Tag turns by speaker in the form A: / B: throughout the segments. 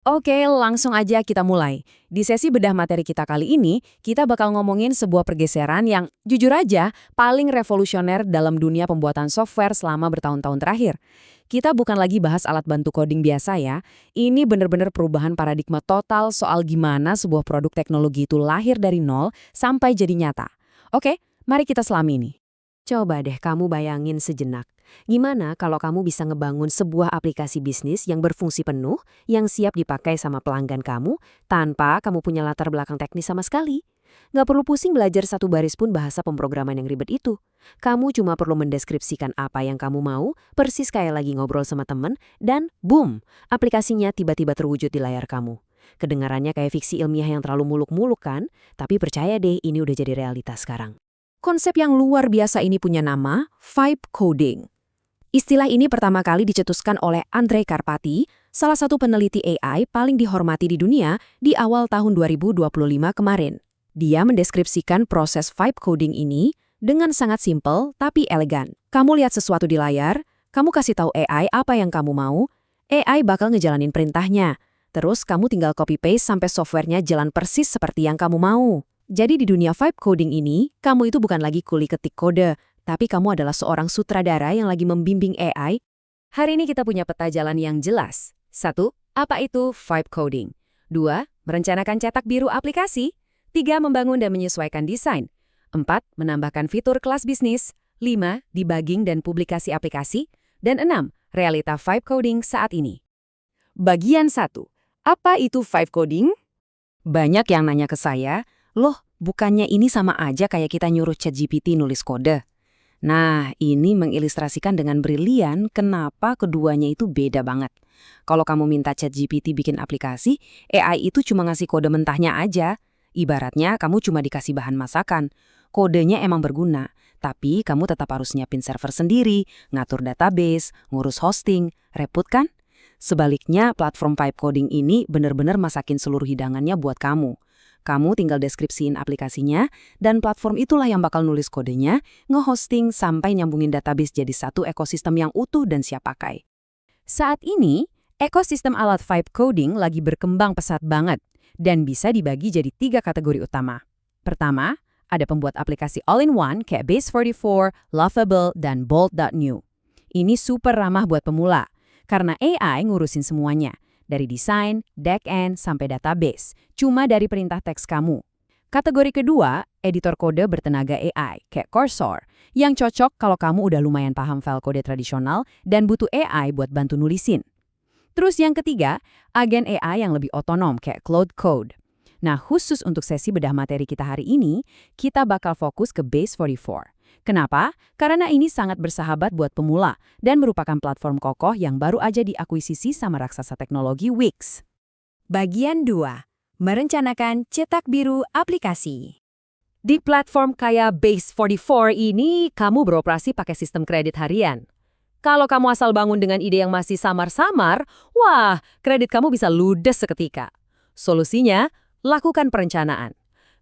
A: Oke, langsung aja kita mulai. Di sesi bedah materi kita kali ini, kita bakal ngomongin sebuah pergeseran yang, jujur aja, paling revolusioner dalam dunia pembuatan software selama bertahun-tahun terakhir. Kita bukan lagi bahas alat bantu coding biasa ya. Ini bener-bener perubahan paradigma total soal gimana sebuah produk teknologi itu lahir dari nol sampai jadi nyata. Oke, mari kita selami ini.
B: Coba deh kamu bayangin sejenak. Gimana kalau kamu bisa ngebangun sebuah aplikasi bisnis yang berfungsi penuh, yang siap dipakai sama pelanggan kamu, tanpa kamu punya latar belakang teknis sama sekali? Nggak perlu pusing belajar satu baris pun bahasa pemrograman yang ribet itu. Kamu cuma perlu mendeskripsikan apa yang kamu mau, persis kayak lagi ngobrol sama temen, dan boom, aplikasinya tiba-tiba terwujud di layar kamu. Kedengarannya kayak fiksi ilmiah yang terlalu muluk-muluk kan? Tapi percaya deh, ini udah jadi realitas sekarang.
A: Konsep yang luar biasa ini punya nama vibe coding. Istilah ini pertama kali dicetuskan oleh Andrej Karpathy, salah satu peneliti AI paling dihormati di dunia di awal tahun 2025 kemarin. Dia mendeskripsikan proses vibe coding ini dengan sangat simpel tapi elegan. Kamu lihat sesuatu di layar, kamu kasih tahu AI apa yang kamu mau, AI bakal ngejalanin perintahnya. Terus kamu tinggal copy-paste sampai softwarenya jalan persis seperti yang kamu mau. Jadi di dunia vibe coding ini, kamu itu bukan lagi kuli ketik kode, tapi kamu adalah seorang sutradara yang lagi membimbing AI. Hari ini kita punya peta jalan yang jelas. 1. Apa itu vibe coding? 2. Merencanakan cetak biru aplikasi. 3. Membangun dan menyesuaikan desain. 4. Menambahkan fitur kelas bisnis. 5. Debugging dan publikasi aplikasi. Dan 6. Realita vibe coding saat ini. Bagian 1. Apa itu vibe coding? Banyak yang nanya ke saya, loh, bukannya ini sama aja kayak kita nyuruh ChatGPT nulis kode? Nah, ini mengilustrasikan dengan brilian kenapa keduanya itu beda banget. Kalau kamu minta ChatGPT bikin aplikasi, AI itu cuma ngasih kode mentahnya aja. Ibaratnya kamu cuma dikasih bahan masakan. Kodenya emang berguna, tapi kamu tetap harus nyiapin server sendiri, ngatur database, ngurus hosting. Repot kan? Sebaliknya, platform vibe coding ini benar-benar masakin seluruh hidangannya buat kamu. Kamu tinggal deskripsiin aplikasinya, dan platform itulah yang bakal nulis kodenya, nge-hosting, sampai nyambungin database jadi satu ekosistem yang utuh dan siap pakai. Saat ini, ekosistem alat vibe coding lagi berkembang pesat banget, dan bisa dibagi jadi 3 kategori utama. Pertama, ada pembuat aplikasi all-in-one kayak Base44, Lovable, dan Bolt.new. Ini super ramah buat pemula, karena AI ngurusin semuanya. Dari desain, back-end, sampai database, cuma dari perintah teks kamu. Kategori kedua, editor kode bertenaga AI, kayak Cursor, yang cocok kalau kamu udah lumayan paham file kode tradisional dan butuh AI buat bantu nulisin. Terus yang ketiga, agen AI yang lebih otonom, kayak Claude Code. Nah, khusus untuk sesi bedah materi kita hari ini, kita bakal fokus ke Base44. Kenapa? Karena ini sangat bersahabat buat pemula dan merupakan platform kokoh yang baru aja diakuisisi sama raksasa teknologi Wix. Bagian 2. Merencanakan cetak biru aplikasi. Di platform kayak Base44 ini, kamu beroperasi pakai sistem kredit harian. Kalau kamu asal bangun dengan ide yang masih samar-samar, wah, kredit kamu bisa ludes seketika. Solusinya, lakukan perencanaan.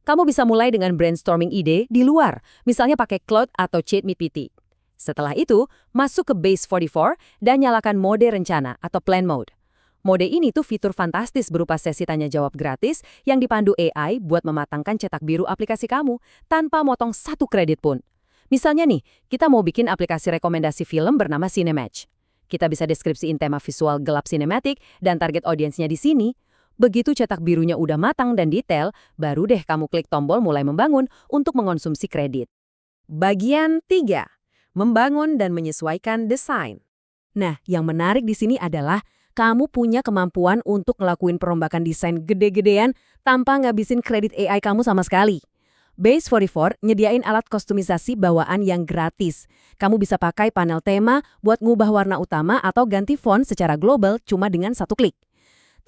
A: Kamu bisa mulai dengan brainstorming ide di luar, misalnya pakai Claude atau ChatGPT. Setelah itu, masuk ke Base44 dan nyalakan mode rencana atau plan mode. Mode ini tuh fitur fantastis berupa sesi tanya-jawab gratis yang dipandu AI buat mematangkan cetak biru aplikasi kamu tanpa motong satu kredit pun. Misalnya nih, kita mau bikin aplikasi rekomendasi film bernama Cinematch. Kita bisa deskripsiin tema visual gelap sinematik dan target audiensnya di sini. Begitu cetak birunya udah matang dan detail, baru deh kamu klik tombol mulai membangun untuk mengonsumsi kredit. Bagian 3. Membangun dan menyesuaikan desain. Nah, yang menarik di sini adalah kamu punya kemampuan untuk ngelakuin perombakan desain gede-gedean tanpa ngabisin kredit AI kamu sama sekali. Base44 nyediain alat kostumisasi bawaan yang gratis. Kamu bisa pakai panel tema buat ngubah warna utama atau ganti font secara global cuma dengan satu klik.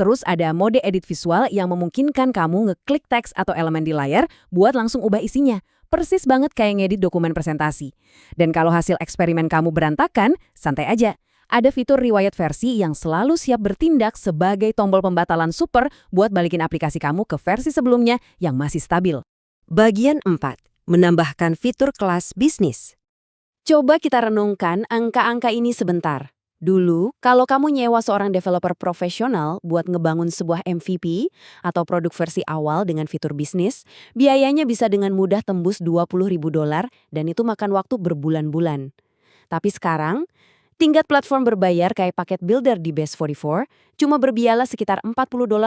A: Terus ada mode edit visual yang memungkinkan kamu ngeklik teks atau elemen di layar buat langsung ubah isinya. Persis banget kayak ngedit dokumen presentasi. Dan kalau hasil eksperimen kamu berantakan, santai aja. Ada fitur riwayat versi yang selalu siap bertindak sebagai tombol pembatalan super buat balikin aplikasi kamu ke versi sebelumnya yang masih stabil.
B: Bagian 4. Menambahkan fitur kelas bisnis.
A: Coba kita renungkan angka-angka ini sebentar.
B: Dulu, kalau kamu nyewa seorang developer profesional buat ngebangun sebuah MVP atau produk versi awal dengan fitur bisnis, biayanya bisa dengan mudah tembus $20.000 dan itu makan waktu berbulan-bulan. Tapi sekarang, tingkat platform berbayar kayak paket builder di Base44 cuma berbiaya sekitar $40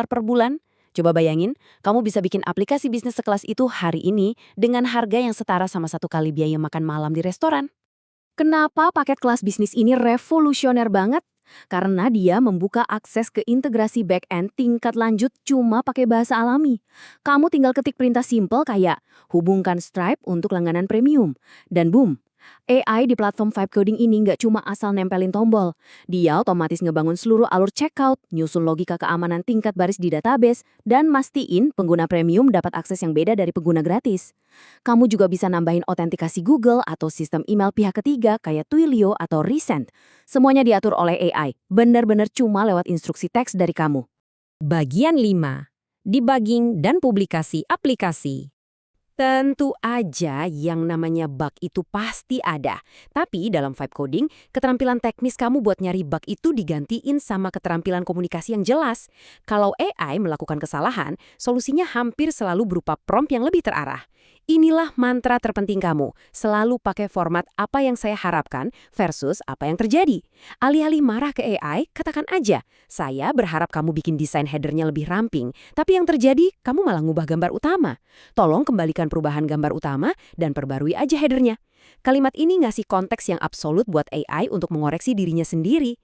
B: per bulan. Coba bayangin, kamu bisa bikin aplikasi bisnis sekelas itu hari ini dengan harga yang setara sama satu kali biaya makan malam di restoran.
A: Kenapa paket kelas bisnis ini revolusioner banget? Karena dia membuka akses ke integrasi back-end tingkat lanjut cuma pakai bahasa alami. Kamu tinggal ketik perintah simple kayak hubungkan Stripe untuk langganan premium. Dan boom, AI di platform Vibe Coding ini nggak cuma asal nempelin tombol. Dia otomatis ngebangun seluruh alur checkout, nyusun logika keamanan tingkat baris di database, dan mastiin pengguna premium dapat akses yang beda dari pengguna gratis. Kamu juga bisa nambahin autentikasi Google atau sistem email pihak ketiga kayak Twilio atau Resend. Semuanya diatur oleh AI, benar-benar cuma lewat instruksi teks dari kamu.
B: Bagian 5. Debugging dan publikasi aplikasi. Tentu aja yang namanya bug itu pasti ada. Tapi dalam Vibe Coding, keterampilan teknis kamu buat nyari bug itu digantiin sama keterampilan komunikasi yang jelas. Kalau AI melakukan kesalahan, solusinya hampir selalu berupa prompt yang lebih terarah. Inilah mantra terpenting kamu, selalu pakai format apa yang saya harapkan versus apa yang terjadi. Alih-alih marah ke AI, katakan aja, saya berharap kamu bikin desain headernya lebih ramping, tapi yang terjadi, kamu malah ngubah gambar utama. Tolong kembalikan perubahan gambar utama dan perbarui aja headernya. Kalimat ini ngasih konteks yang absolut buat AI untuk mengoreksi dirinya sendiri.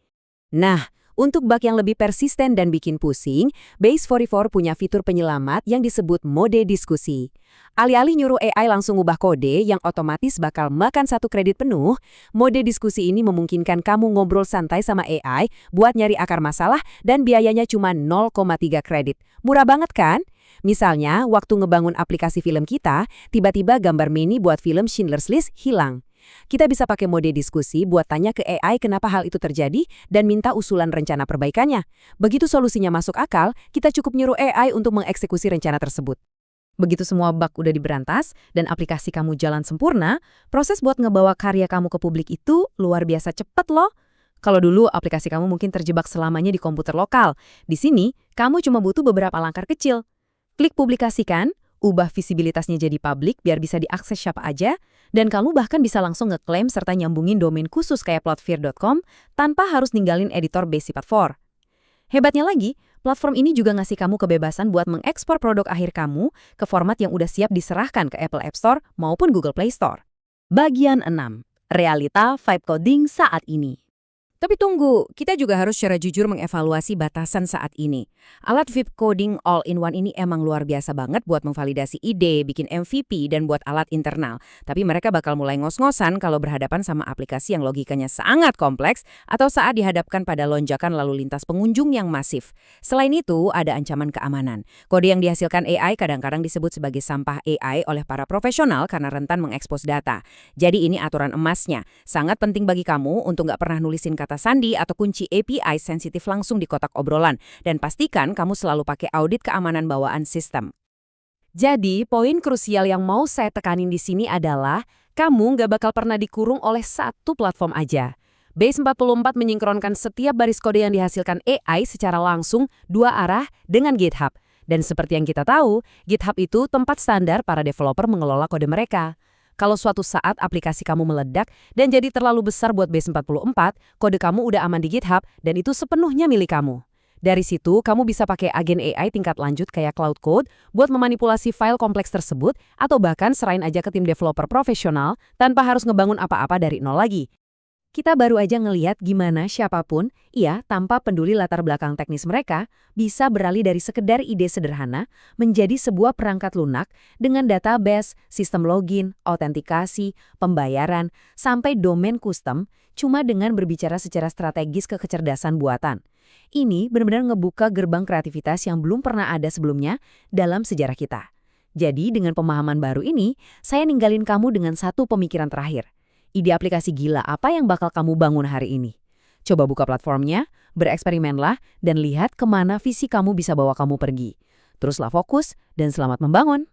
B: Nah, untuk bug yang lebih persisten dan bikin pusing, Base44 punya fitur penyelamat yang disebut mode diskusi. Alih-alih nyuruh AI langsung ubah kode yang otomatis bakal makan satu kredit penuh, mode diskusi ini memungkinkan kamu ngobrol santai sama AI buat nyari akar masalah dan biayanya cuma 0,3 kredit. Murah banget kan? Misalnya, waktu ngebangun aplikasi film kita, tiba-tiba gambar mini buat film Schindler's List hilang. Kita bisa pakai mode diskusi buat tanya ke AI kenapa hal itu terjadi dan minta usulan rencana perbaikannya. Begitu solusinya masuk akal, kita cukup nyuruh AI untuk mengeksekusi rencana tersebut. Begitu semua bug udah diberantas dan aplikasi kamu jalan sempurna, proses buat ngebawa karya kamu ke publik itu luar biasa cepet loh. Kalau dulu aplikasi kamu mungkin terjebak selamanya di komputer lokal, di sini kamu cuma butuh beberapa langkah kecil. Klik publikasikan, ubah visibilitasnya jadi publik biar bisa diakses siapa aja, dan kamu bahkan bisa langsung ngeklaim serta nyambungin domain khusus kayak plotfear.com tanpa harus ninggalin editor Base44. Hebatnya lagi, platform ini juga ngasih kamu kebebasan buat mengekspor produk akhir kamu ke format yang udah siap diserahkan ke Apple App Store maupun Google Play Store. Bagian 6. Realita Vibe Coding saat ini. Tapi tunggu, kita juga harus secara jujur mengevaluasi batasan saat ini. Alat Vibe Coding All-in-One ini emang luar biasa banget buat memvalidasi ide, bikin MVP, dan buat alat internal. Tapi mereka bakal mulai ngos-ngosan kalau berhadapan sama aplikasi yang logikanya sangat kompleks atau saat dihadapkan pada lonjakan lalu lintas pengunjung yang masif. Selain itu, ada ancaman keamanan. Kode yang dihasilkan AI kadang-kadang disebut sebagai sampah AI oleh para profesional karena rentan mengekspos data. Jadi ini aturan emasnya. Sangat penting bagi kamu untuk nggak pernah nulisin kata sandi atau kunci API sensitif langsung di kotak obrolan, dan pastikan kamu selalu pakai audit keamanan bawaan sistem. Jadi, poin krusial yang mau saya tekanin di sini adalah kamu nggak bakal pernah dikurung oleh satu platform aja. Base44 menyinkronkan setiap baris kode yang dihasilkan AI secara langsung dua arah dengan GitHub. Dan seperti yang kita tahu, GitHub itu tempat standar para developer mengelola kode mereka. Kalau suatu saat aplikasi kamu meledak dan jadi terlalu besar buat Base44, kode kamu udah aman di GitHub dan itu sepenuhnya milik kamu. Dari situ, kamu bisa pakai agen AI tingkat lanjut kayak Cloud Code buat memanipulasi file kompleks tersebut atau bahkan serahin aja ke tim developer profesional tanpa harus ngebangun apa-apa dari nol lagi. Kita baru aja ngelihat gimana siapapun, tanpa peduli latar belakang teknis mereka, bisa beralih dari sekedar ide sederhana menjadi sebuah perangkat lunak dengan database, sistem login, autentikasi, pembayaran, sampai domain custom cuma dengan berbicara secara strategis ke kecerdasan buatan. Ini benar-benar ngebuka gerbang kreativitas yang belum pernah ada sebelumnya dalam sejarah kita. Jadi dengan pemahaman baru ini, saya ninggalin kamu dengan satu pemikiran terakhir. Ide aplikasi gila apa yang bakal kamu bangun hari ini? Coba buka platformnya, bereksperimenlah, dan lihat kemana visi kamu bisa bawa kamu pergi. Teruslah fokus dan selamat membangun.